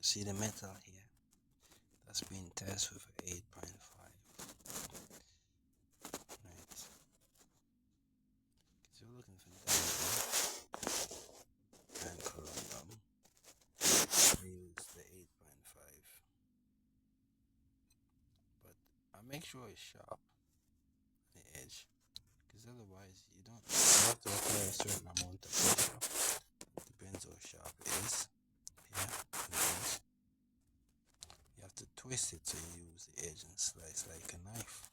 see the metal here that's been tested with 8.5. Right. So you're looking for diamond and corundum. I use the 8.5, but I make sure it's sharp on the edge, because otherwise you have to apply a certain amount of pressure. Depends how sharp it is. Yeah, on the edge. You have to twist it so you use the edge and slice like a knife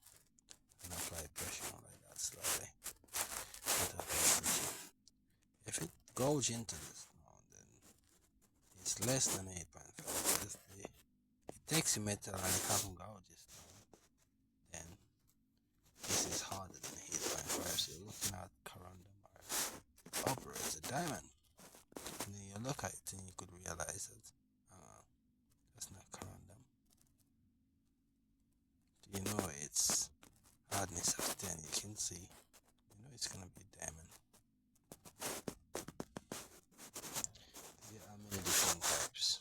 and apply pressure like that slightly. If it goes into this now, then it's less than 8.5. It takes the metal and it haven't gouges now, then this is harder than 8.5. So you're looking at corundum or upper as a diamond. And then you look at it and you could realize that that's not corundum. You know it's hardness of 10. You can see, you know it's gonna be diamond. There are many different types.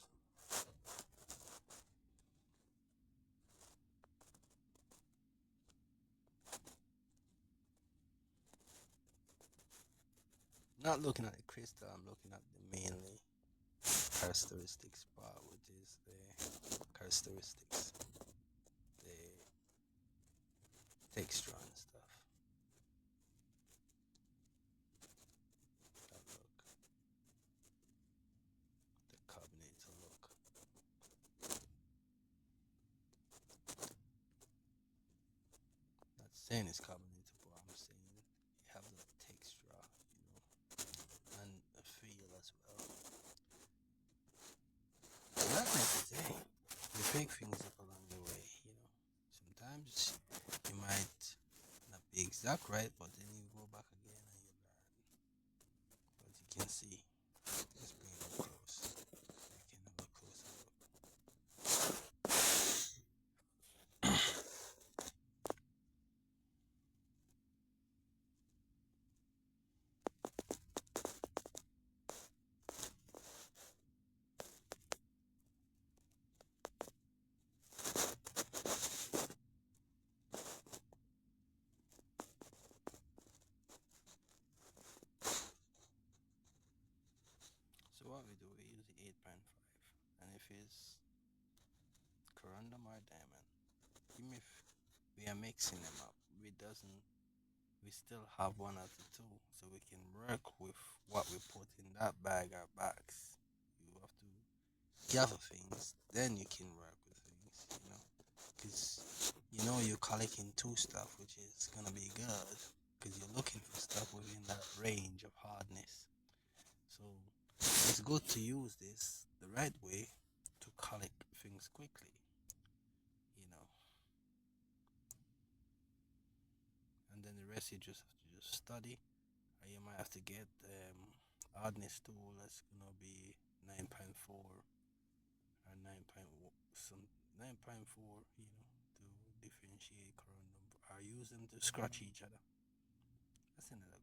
Not looking at the crystal, I'm looking at the mainly characteristics part, which is the characteristics, the texture and stuff. That look, the carbonated look. Not saying it's carbonated, but I'm saying it have the texture, you know, and a feel as well. Not necessary. You pick things up along the way, you know. Sometimes you might not be exact right, but then you go back again and you learn. But you can see, let's bring it up close. You can have a closer look. So what we do, we use the 8.5, and if it's corundum or diamond, even if we are mixing them up, we still have one of the two, so we can work with what we put in that bag or box. You have to gather things, then you can work with things, you know, because you know you're collecting two stuff, which is gonna be good, because you're looking for stuff within that range of hardness. So it's good to use this the right way to collect things quickly, you know. And then the rest you just have to just study. Or you might have to get hardness tool that's gonna be 9.4 or 9.4, you know, to differentiate corundum, or use them to scratch each other. That's another